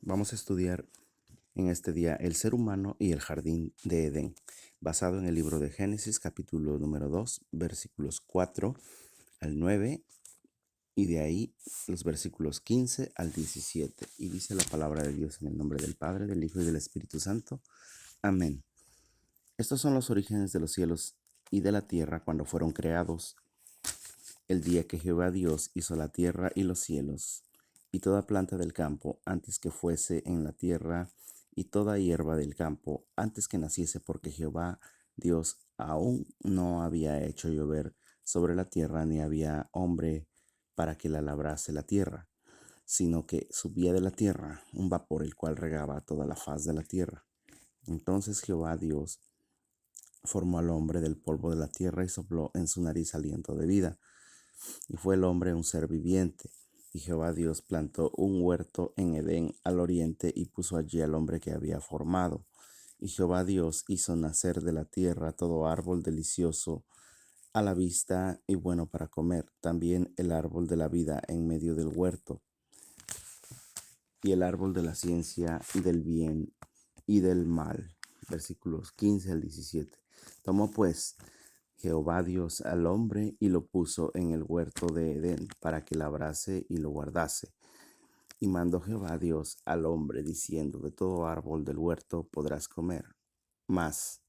Vamos a estudiar en este día el ser humano y el jardín de Edén, basado en el libro de Génesis, capítulo número 2, versículos 4 al 9, y de ahí los versículos 15 al 17. Y dice la palabra de Dios en el nombre del Padre, del Hijo y del Espíritu Santo. Amén. Estos son los orígenes de los cielos y de la tierra cuando fueron creados, el día que Jehová Dios hizo la tierra y los cielos, y toda planta del campo antes que fuese en la tierra, y toda hierba del campo antes que naciese, porque Jehová Dios aún no había hecho llover sobre la tierra, ni había hombre para que la labrase la tierra, sino que subía de la tierra un vapor el cual regaba toda la faz de la tierra. Entonces Jehová Dios formó al hombre del polvo de la tierra y sopló en su nariz aliento de vida, y fue el hombre un ser viviente. Y Jehová Dios plantó un huerto en Edén al oriente y puso allí al hombre que había formado. Y Jehová Dios hizo nacer de la tierra todo árbol delicioso a la vista y bueno para comer, también el árbol de la vida en medio del huerto, y el árbol de la ciencia y del bien y del mal. Versículos 15 al 17. Tomó pues Jehová Dios al hombre y lo puso en el huerto de Edén para que labrase y lo guardase. Y mandó Jehová Dios al hombre diciendo: de todo árbol del huerto podrás comer, mas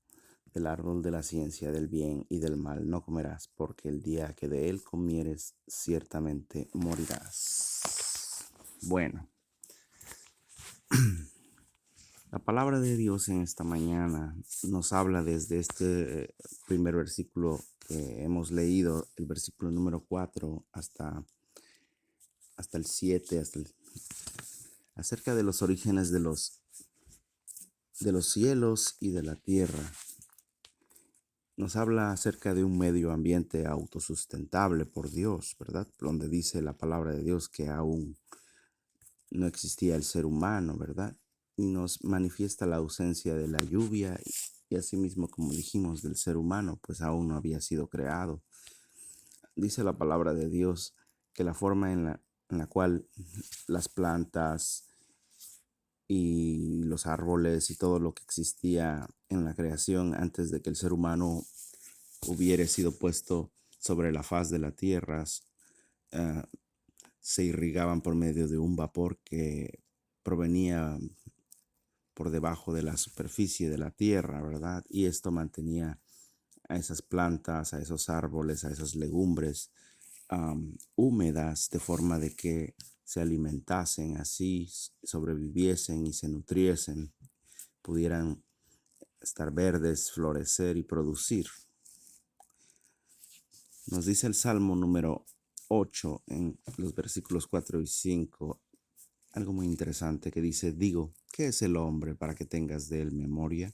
del árbol de la ciencia del bien y del mal no comerás, porque el día que de él comieres ciertamente morirás. Bueno, la palabra de Dios en esta mañana nos habla desde este primer versículo que hemos leído, el versículo número 4 hasta el 7, acerca de los orígenes de los cielos y de la tierra. Nos habla acerca de un medio ambiente autosustentable por Dios, ¿verdad? Donde dice la palabra de Dios que aún no existía el ser humano, ¿verdad? Y nos manifiesta la ausencia de la lluvia y asimismo, como dijimos, del ser humano, pues aún no había sido creado. Dice la palabra de Dios que la forma en la cual las plantas y los árboles y todo lo que existía en la creación antes de que el ser humano hubiera sido puesto sobre la faz de la tierra, uh, se irrigaban por medio de un vapor que provenía por debajo de la superficie de la tierra, ¿verdad? Y esto mantenía a esas plantas, a esos árboles, a esas legumbres húmedas, de forma de que se alimentasen así, sobreviviesen y se nutriesen, pudieran estar verdes, florecer y producir. Nos dice el Salmo número 8 en los versículos 4 y 5, algo muy interesante que dice: digo, ¿qué es el hombre para que tengas de él memoria?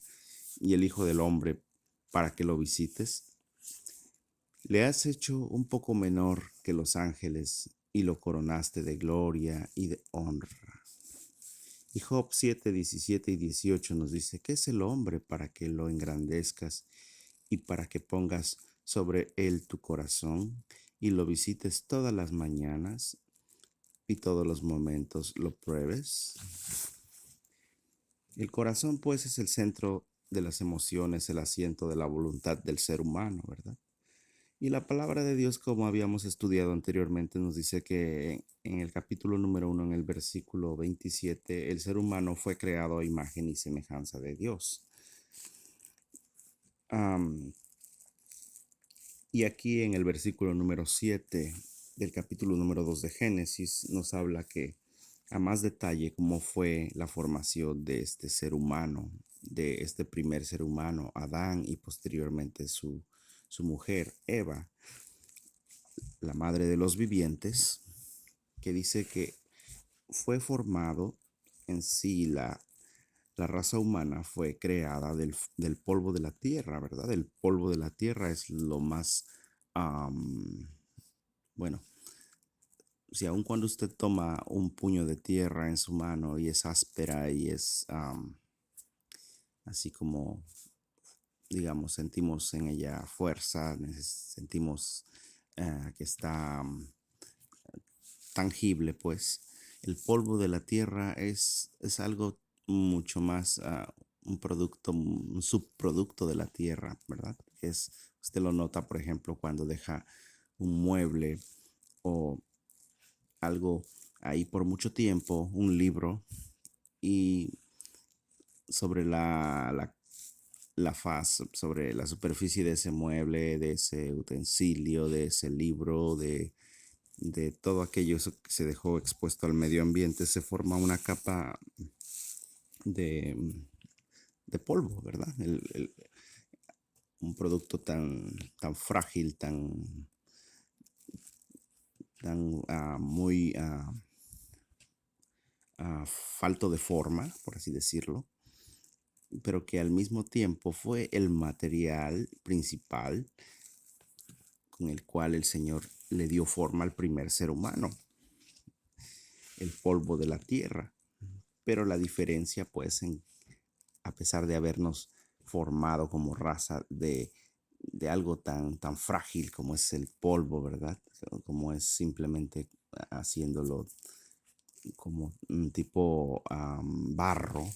Y el hijo del hombre para que lo visites. Le has hecho un poco menor que los ángeles y lo coronaste de gloria y de honra. Y Job 7, 17 y 18 nos dice: ¿qué es el hombre para que lo engrandezcas y para que pongas sobre él tu corazón y lo visites todas las mañanas y todos los momentos lo pruebes? El corazón, pues, es el centro de las emociones, el asiento de la voluntad del ser humano, ¿verdad? Y la palabra de Dios, como habíamos estudiado anteriormente, nos dice que en el capítulo número 1, en el versículo 27, el ser humano fue creado a imagen y semejanza de Dios. Y aquí en el versículo número 7 del capítulo número 2 de Génesis nos habla que a más detalle cómo fue la formación de este ser humano, de este primer ser humano, Adán, y posteriormente su mujer, Eva, la madre de los vivientes, que dice que fue formado en sí la raza humana fue creada del polvo de la tierra, ¿verdad? El polvo de la tierra es lo más, bueno, si aun cuando usted toma un puño de tierra en su mano y es áspera y es así como, digamos, sentimos en ella fuerza, sentimos que está tangible, pues, el polvo de la tierra es algo mucho más, un producto, un subproducto de la tierra, ¿verdad? Usted lo nota, por ejemplo, cuando deja un mueble o algo ahí por mucho tiempo, un libro, y sobre la faz, sobre la superficie de ese mueble, de ese utensilio, de ese libro, de todo aquello eso que se dejó expuesto al medio ambiente, se forma una capa de, de polvo, ¿verdad? Un producto tan frágil, tan muy falto de forma, por así decirlo, pero que al mismo tiempo fue el material principal con el cual el Señor le dio forma al primer ser humano, el polvo de la tierra. Pero la diferencia, pues, a pesar de habernos formado como raza de algo tan frágil como es el polvo, ¿verdad? Como es simplemente haciéndolo como un tipo barro,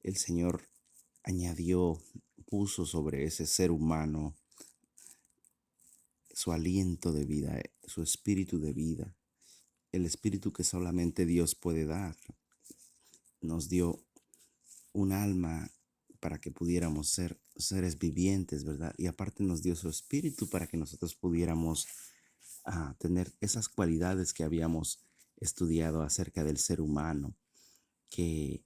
el Señor añadió, puso sobre ese ser humano su aliento de vida, su espíritu de vida, el espíritu que solamente Dios puede dar. Nos dio un alma para que pudiéramos ser seres vivientes, ¿verdad? Y aparte nos dio su espíritu para que nosotros pudiéramos tener esas cualidades que habíamos estudiado acerca del ser humano, que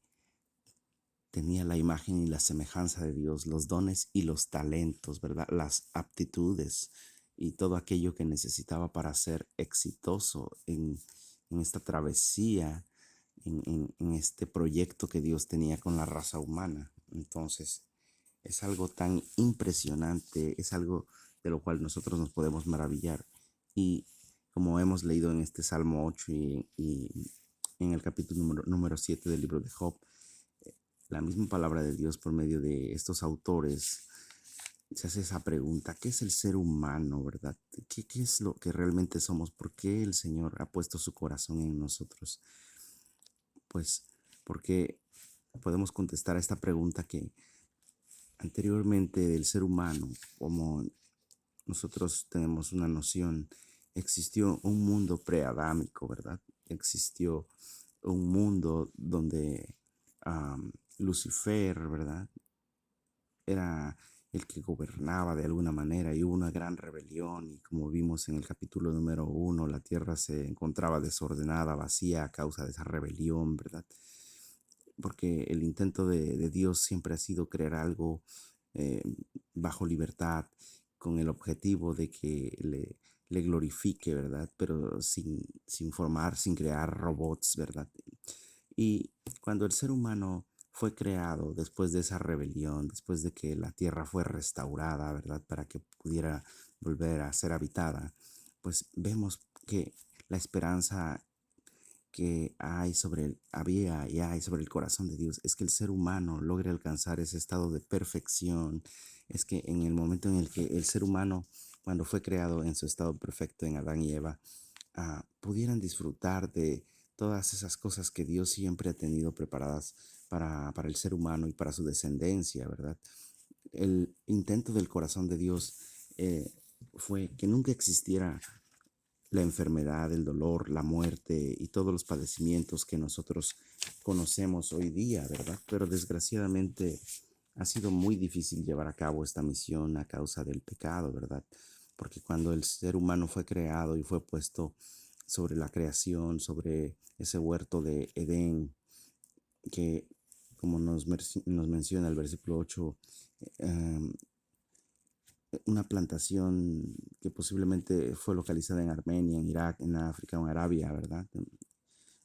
tenía la imagen y la semejanza de Dios, los dones y los talentos, ¿verdad? Las aptitudes y todo aquello que necesitaba para ser exitoso en esta travesía, en este proyecto que Dios tenía con la raza humana. Entonces, es algo tan impresionante, es algo de lo cual nosotros nos podemos maravillar. Y como hemos leído en este Salmo 8 y en el capítulo número 7 del libro de Job, la misma palabra de Dios por medio de estos autores se hace esa pregunta: ¿qué es el ser humano, verdad? ¿Qué es lo que realmente somos? ¿Por qué el Señor ha puesto su corazón en nosotros? Pues porque podemos contestar a esta pregunta que anteriormente del ser humano, como nosotros tenemos una noción, existió un mundo preadámico, ¿verdad? Existió un mundo donde Lucifer, ¿verdad? Era el que gobernaba de alguna manera y hubo una gran rebelión y como vimos en el capítulo número 1, la tierra se encontraba desordenada, vacía a causa de esa rebelión, ¿verdad? Porque el intento de Dios siempre ha sido crear algo eh, bajo libertad, con el objetivo de que le glorifique, ¿verdad? Pero sin formar, sin crear robots, ¿verdad? Y cuando el ser humano fue creado después de esa rebelión, después de que la tierra fue restaurada, ¿verdad? Para que pudiera volver a ser habitada, pues vemos que la esperanza que había y hay sobre el corazón de Dios es que el ser humano logre alcanzar ese estado de perfección. Es que en el momento en el que el ser humano, cuando fue creado en su estado perfecto en Adán y Eva, pudieran disfrutar de todas esas cosas que Dios siempre ha tenido preparadas para el ser humano y para su descendencia, ¿verdad? El intento del corazón de Dios fue que nunca existiera la enfermedad, el dolor, la muerte y todos los padecimientos que nosotros conocemos hoy día, ¿verdad? Pero desgraciadamente ha sido muy difícil llevar a cabo esta misión a causa del pecado, ¿verdad? Porque cuando el ser humano fue creado y fue puesto sobre la creación, sobre ese huerto de Edén, que como nos menciona el versículo 8, eh, una plantación que posiblemente fue localizada en Armenia, en Irak, en África o en Arabia, ¿verdad?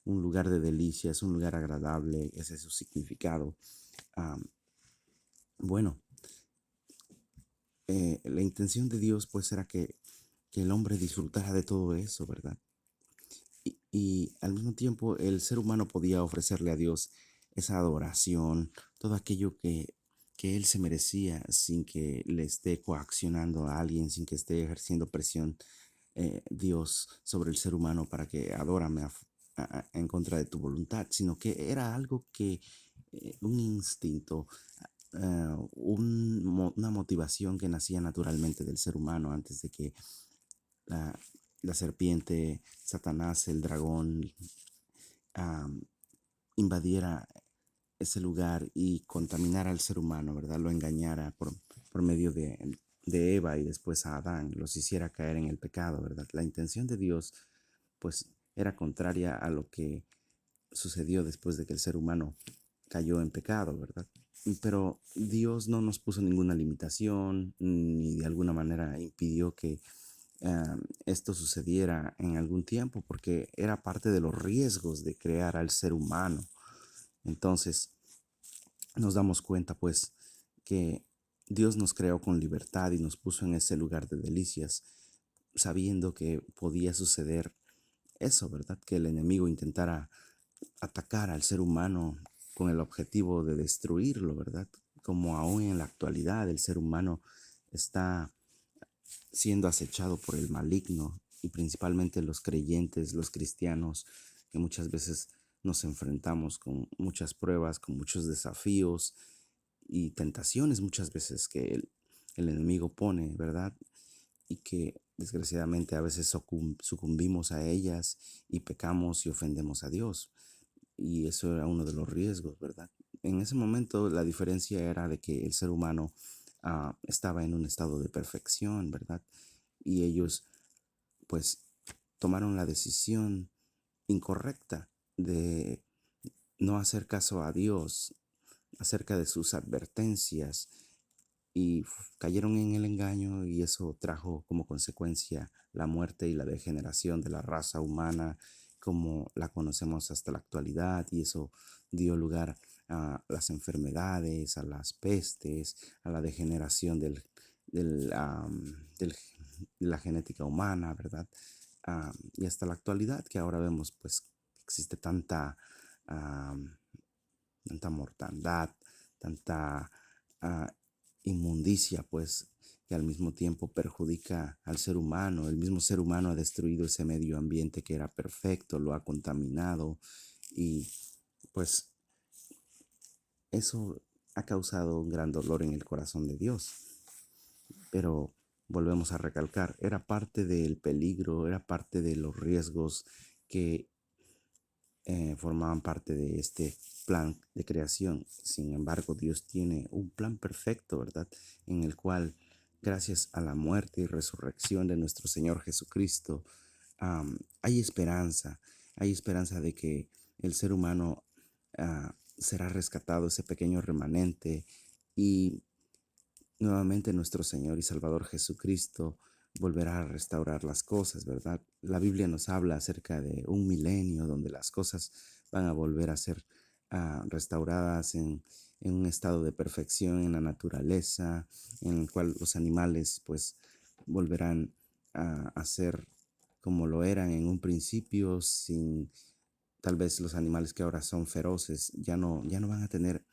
Un lugar de delicia, es un lugar agradable, ese es su significado. Ah, bueno, la intención de Dios pues era que el hombre disfrutara de todo eso, ¿verdad? Y al mismo tiempo el ser humano podía ofrecerle a Dios esa adoración, todo aquello que él se merecía sin que le esté coaccionando a alguien, sin que esté ejerciendo presión Dios sobre el ser humano para que adórame en contra de tu voluntad, sino que era algo que, un instinto, una motivación que nacía naturalmente del ser humano antes de que la, la serpiente, Satanás, el dragón, am, invadiera ese lugar y contaminara al ser humano, ¿verdad? Lo engañara por medio de Eva y después a Adán, los hiciera caer en el pecado, ¿verdad? La intención de Dios, pues, era contraria a lo que sucedió después de que el ser humano cayó en pecado, ¿verdad? Pero Dios no nos puso ninguna limitación ni de alguna manera impidió que esto sucediera en algún tiempo porque era parte de los riesgos de crear al ser humano. Entonces nos damos cuenta pues que Dios nos creó con libertad y nos puso en ese lugar de delicias, sabiendo que podía suceder eso, ¿verdad? Que el enemigo intentara atacar al ser humano con el objetivo de destruirlo, ¿verdad? Como aún en la actualidad el ser humano está siendo acechado por el maligno y principalmente los creyentes, los cristianos, que muchas veces nos enfrentamos con muchas pruebas, con muchos desafíos y tentaciones muchas veces que el enemigo pone, ¿verdad? Y que desgraciadamente a veces sucumbimos a ellas y pecamos y ofendemos a Dios. Y eso era uno de los riesgos, ¿verdad? En ese momento la diferencia era de que el ser humano estaba en un estado de perfección, ¿verdad? Y ellos pues tomaron la decisión incorrecta de no hacer caso a Dios acerca de sus advertencias y cayeron en el engaño y eso trajo como consecuencia la muerte y la degeneración de la raza humana como la conocemos hasta la actualidad y eso dio lugar a las enfermedades, a las pestes, a la degeneración de la genética humana, ¿verdad? Y hasta la actualidad que ahora vemos pues existe am, tanta mortandad, tanta ah, inmundicia, pues, que al mismo tiempo perjudica al ser humano. El mismo ser humano ha destruido ese medio ambiente que era perfecto, lo ha contaminado y pues eso ha causado un gran dolor en el corazón de Dios. Pero volvemos a recalcar, era parte del peligro, era parte de los riesgos que formaban parte de este plan de creación. Sin embargo, Dios tiene un plan perfecto, ¿verdad? En el cual, gracias a la muerte y resurrección de nuestro Señor Jesucristo, hay esperanza de que el ser humano será rescatado, ese pequeño remanente, y nuevamente nuestro Señor y Salvador Jesucristo volverá a restaurar las cosas, ¿verdad? La Biblia nos habla acerca de un milenio donde las cosas van a volver a ser restauradas en un estado de perfección en la naturaleza, en el cual los animales pues volverán a ser como lo eran en un principio, sin tal vez los animales que ahora son feroces ya no van a tener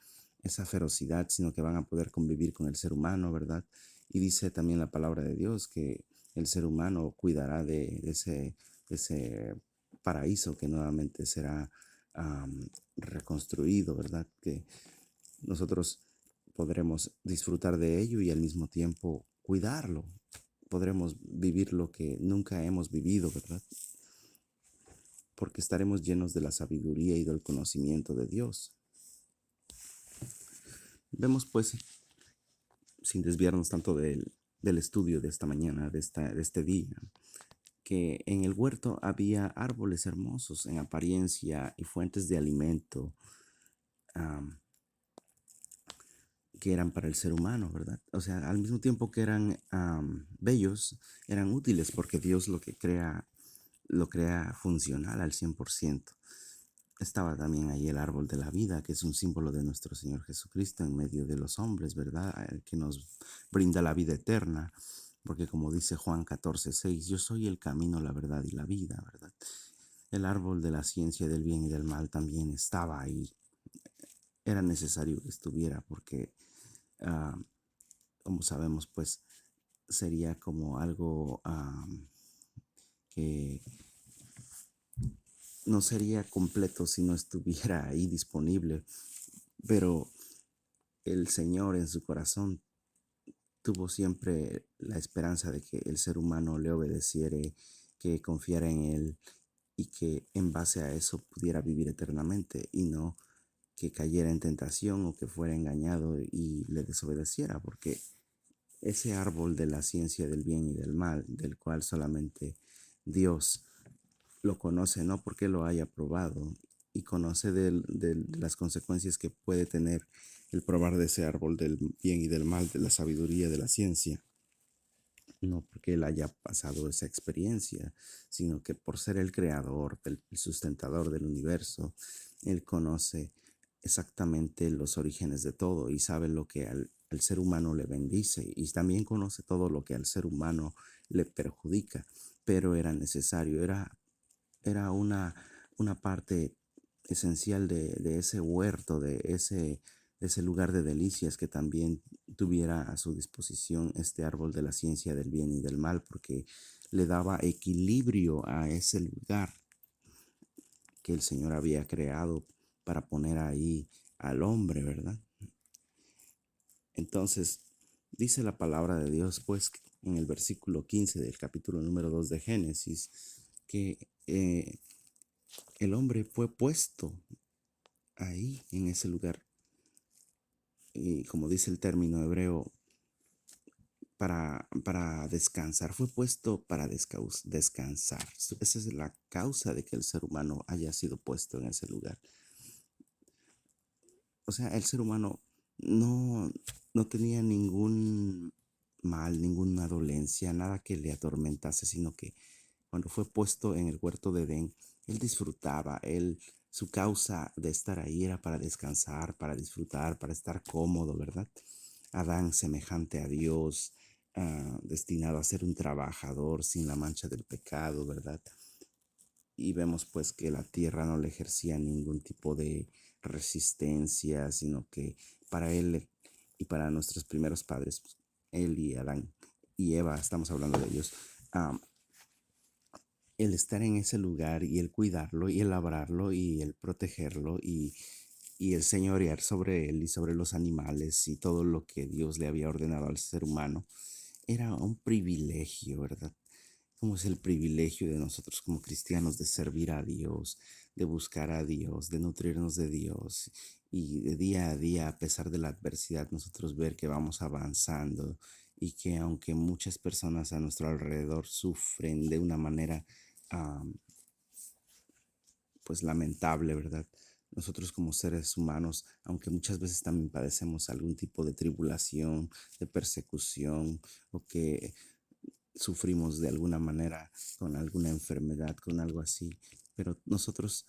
esa ferocidad, sino que van a poder convivir con el ser humano, ¿verdad? Y dice también la palabra de Dios que el ser humano cuidará de ese paraíso que nuevamente será reconstruido, ¿verdad? Que nosotros podremos disfrutar de ello y al mismo tiempo cuidarlo. Podremos vivir lo que nunca hemos vivido, ¿verdad? Porque estaremos llenos de la sabiduría y del conocimiento de Dios. Vemos pues, sin desviarnos tanto del estudio de esta mañana, de este día, que en el huerto había árboles hermosos en apariencia y fuentes de alimento am, que eran para el ser humano, ¿verdad? O sea, al mismo tiempo que eran bellos, eran útiles porque Dios lo crea funcional al 100%. Estaba también ahí el árbol de la vida, que es un símbolo de nuestro Señor Jesucristo en medio de los hombres, ¿verdad? El que nos brinda la vida eterna, porque como dice Juan 14:6, yo soy el camino, la verdad y la vida, ¿verdad? El árbol de la ciencia del bien y del mal también estaba ahí. Era necesario que estuviera porque, ah, como sabemos, pues sería como algo que no sería completo si no estuviera ahí disponible, pero el Señor en su corazón tuvo siempre la esperanza de que el ser humano le obedeciera, que confiara en Él y que en base a eso pudiera vivir eternamente y no que cayera en tentación o que fuera engañado y le desobedeciera, porque ese árbol de la ciencia del bien y del mal, del cual solamente Dios lo conoce, no porque lo haya probado, y conoce de las consecuencias que puede tener el probar de ese árbol del bien y del mal, de la sabiduría, de la ciencia, no porque él haya pasado esa experiencia, sino que por ser el creador, el sustentador del universo, él conoce exactamente los orígenes de todo y sabe lo que al ser humano le bendice y también conoce todo lo que al ser humano le perjudica, pero era necesario, era una parte esencial de ese huerto, de ese lugar de delicias que también tuviera a su disposición este árbol de la ciencia del bien y del mal, porque le daba equilibrio a ese lugar que el Señor había creado para poner ahí al hombre, ¿verdad? Entonces, dice la palabra de Dios, pues, en el versículo 15 del capítulo número 2 de Génesis, que el hombre fue puesto ahí, en ese lugar, y como dice el término hebreo, para descansar, fue puesto para descansar. Esa es la causa de que el ser humano haya sido puesto en ese lugar. O sea, el ser humano no, no tenía ningún mal, ninguna dolencia, nada que le atormentase, sino que cuando fue puesto en el huerto de Edén, él disfrutaba, su causa de estar ahí era para descansar, para disfrutar, para estar cómodo, ¿verdad? Adán semejante a Dios, destinado a ser un trabajador sin la mancha del pecado, ¿verdad? Y vemos pues que la tierra no le ejercía ningún tipo de resistencia, sino que para él y para nuestros primeros padres, pues, él y Adán y Eva, estamos hablando de ellos, um, el estar en ese lugar y el cuidarlo y el labrarlo y el protegerlo y el señorear sobre él y sobre los animales y todo lo que Dios le había ordenado al ser humano, era un privilegio, ¿verdad? Como es el privilegio de nosotros como cristianos de servir a Dios, de buscar a Dios, de nutrirnos de Dios y de día a día, a pesar de la adversidad, nosotros ver que vamos avanzando y que aunque muchas personas a nuestro alrededor sufren de una manera um, pues lamentable, ¿verdad? Nosotros como seres humanos, aunque muchas veces también padecemos algún tipo de tribulación, de persecución o que sufrimos de alguna manera con alguna enfermedad, con algo así, pero nosotros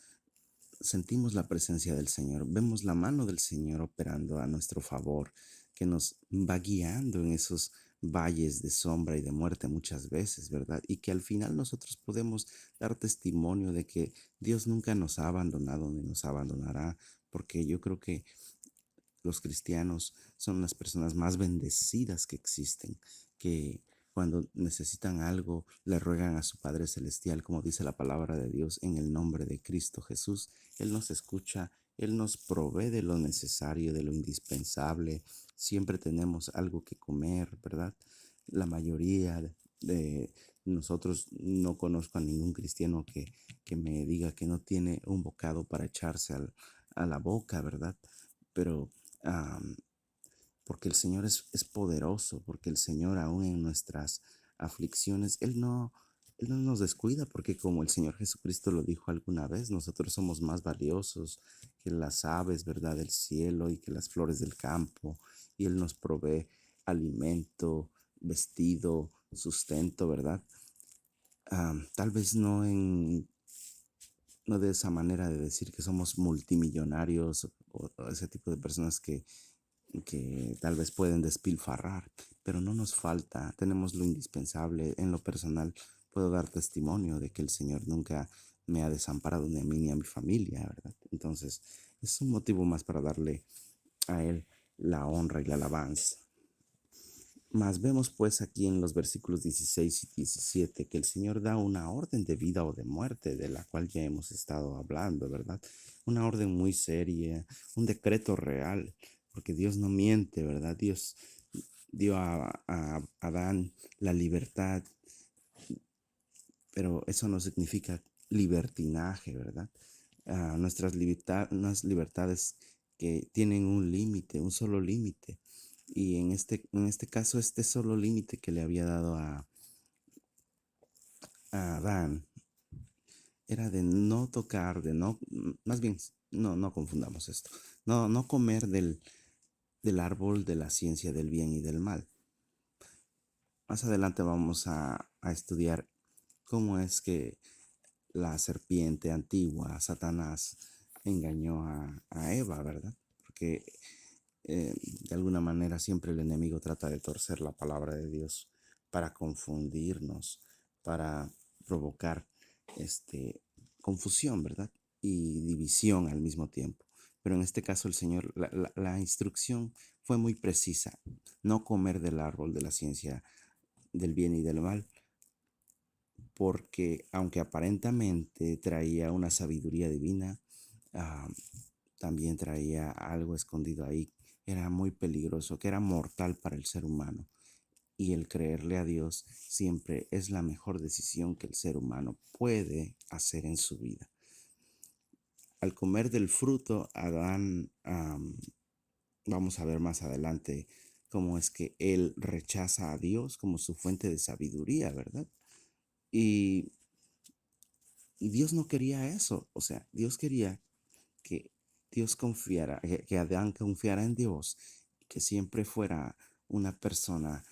sentimos la presencia del Señor, vemos la mano del Señor operando a nuestro favor, que nos va guiando en esos valles de sombra y de muerte muchas veces, ¿verdad? Y que al final nosotros podemos dar testimonio de que Dios nunca nos ha abandonado ni nos abandonará, porque yo creo que los cristianos son las personas más bendecidas que existen, que cuando necesitan algo le ruegan a su Padre Celestial, como dice la palabra de Dios, en el nombre de Cristo Jesús. Él nos escucha, Él nos provee de lo necesario, de lo indispensable. Siempre tenemos algo que comer, ¿verdad? La mayoría de nosotros, no conozco a ningún cristiano que me diga que no tiene un bocado para echarse a la boca, ¿verdad? Pero am, porque el Señor es poderoso, porque el Señor aún en nuestras aflicciones, Él no nos descuida, porque como el Señor Jesucristo lo dijo alguna vez, nosotros somos más valiosos que las aves, ¿verdad?, del cielo y que las flores del campo, y Él nos provee alimento, vestido, sustento, ¿verdad? Tal vez no de esa manera de decir que somos multimillonarios o ese tipo de personas que tal vez pueden despilfarrar, pero no nos falta, tenemos lo indispensable. En lo personal, puedo dar testimonio de que el Señor nunca me ha desamparado ni a mí ni a mi familia, ¿verdad? Entonces, es un motivo más para darle a Él la honra y la alabanza. Mas vemos pues aquí en los versículos 16 y 17 que el Señor da una orden de vida o de muerte, de la cual ya hemos estado hablando, ¿verdad? Una orden muy seria, un decreto real, porque Dios no miente, ¿verdad? Dios dio a Adán la libertad, pero eso no significa libertinaje, ¿verdad? Unas libertades que tienen un límite, un solo límite. Y en este caso, este solo límite que le había dado a Adán era de no tocar, de no, más bien, no confundamos esto, no comer del árbol de la ciencia del bien y del mal. Más adelante vamos a estudiar cómo es que la serpiente antigua, Satanás, engañó a Eva, ¿verdad? Porque de alguna manera siempre el enemigo trata de torcer la palabra de Dios para confundirnos, para provocar este, confusión, ¿verdad? Y división al mismo tiempo. Pero en este caso el Señor, la instrucción fue muy precisa: no comer del árbol de la ciencia del bien y del mal, porque aunque aparentemente traía una sabiduría divina, ah, también traía algo escondido ahí. Era muy peligroso, que era mortal para el ser humano. Y el creerle a Dios siempre es la mejor decisión que el ser humano puede hacer en su vida. Al comer del fruto, Adán, vamos a ver más adelante cómo es que él rechaza a Dios como su fuente de sabiduría, ¿verdad? Y, y Dios no quería eso. O sea, Dios quería que Dios confiara, que Adán confiara en Dios, que siempre fuera una persona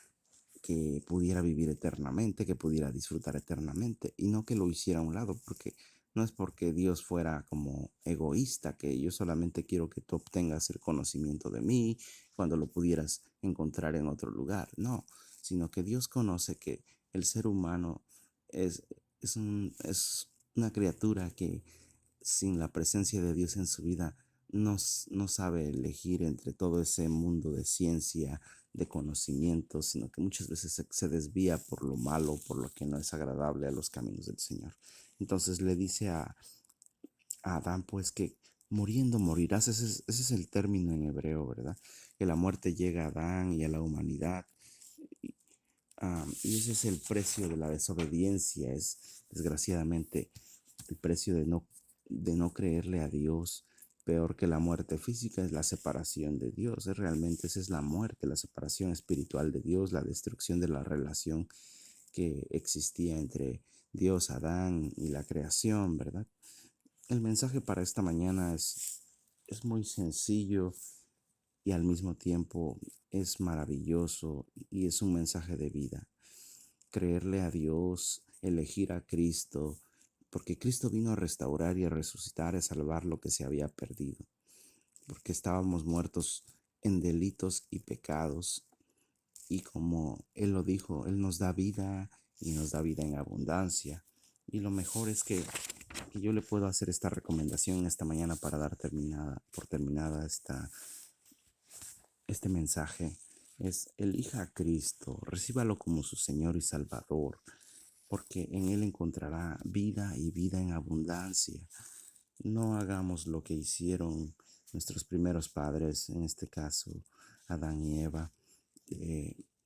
que pudiera vivir eternamente, que pudiera disfrutar eternamente, y no que lo hiciera a un lado, porque no es porque Dios fuera como egoísta, que yo solamente quiero que tú obtengas el conocimiento de mí cuando lo pudieras encontrar en otro lugar, no, sino que Dios conoce que el ser humano es, es una criatura que sin la presencia de Dios en su vida no sabe elegir entre todo ese mundo de ciencia, de conocimiento, sino que muchas veces se desvía por lo malo, por lo que no es agradable a los caminos del Señor. Entonces le dice a Adán, pues, que muriendo morirás. Ese es el término en hebreo, ¿verdad? Que la muerte llega a Adán y a la humanidad. Y ese es el precio de la desobediencia, es desgraciadamente el precio de no creerle a Dios. Peor que la muerte física es la separación de Dios. Realmente esa es la muerte, la separación espiritual de Dios, la destrucción de la relación que existía entre Dios, Adán y la creación, ¿verdad? El mensaje para esta mañana es muy sencillo y al mismo tiempo es maravilloso, y es un mensaje de vida. Creerle a Dios, elegir a Cristo, porque Cristo vino a restaurar y a resucitar, a salvar lo que se había perdido, porque estábamos muertos en delitos y pecados, y como Él lo dijo, Él nos da vida y nos da vida en abundancia. Y lo mejor es que yo le puedo hacer esta recomendación esta mañana para dar por terminada este mensaje. Es: elija a Cristo, recíbalo como su Señor y Salvador, porque en Él encontrará vida y vida en abundancia. No hagamos lo que hicieron nuestros primeros padres, en este caso Adán y Eva,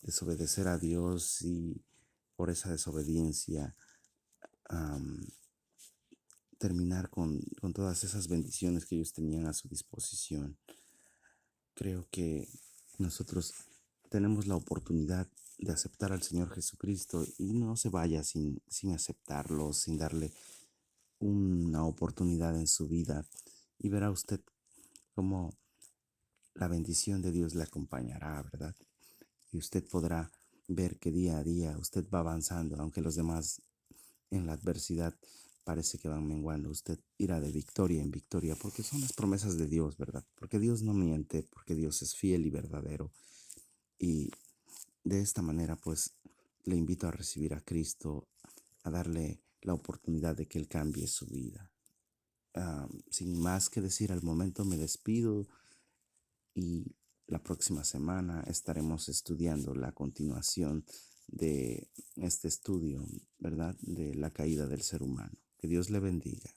desobedecer a Dios, y por esa desobediencia am, terminar con todas esas bendiciones que ellos tenían a su disposición. Creo que nosotros tenemos la oportunidad de aceptar al Señor Jesucristo, y no se vaya sin aceptarlo, sin darle una oportunidad en su vida, y verá usted cómo la bendición de Dios le acompañará, ¿verdad? Y usted podrá ver que día a día usted va avanzando, aunque los demás en la adversidad parece que van menguando. Usted irá de victoria en victoria, porque son las promesas de Dios, ¿verdad? Porque Dios no miente, porque Dios es fiel y verdadero. Y de esta manera, pues, le invito a recibir a Cristo, a darle la oportunidad de que Él cambie su vida. Sin más que decir al momento, me despido, y La próxima semana estaremos estudiando la continuación de este estudio, ¿verdad? De la caída del ser humano. Que Dios le bendiga.